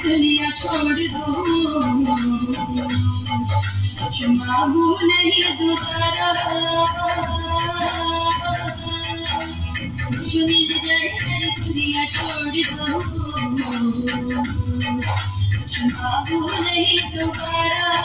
दुनिया छोड़ दो, कुछ मांगू नहीं दोबारा। जो मिल जाए सारी दुनिया छोड़ दो, कुछ मांगू नहीं दोबारा।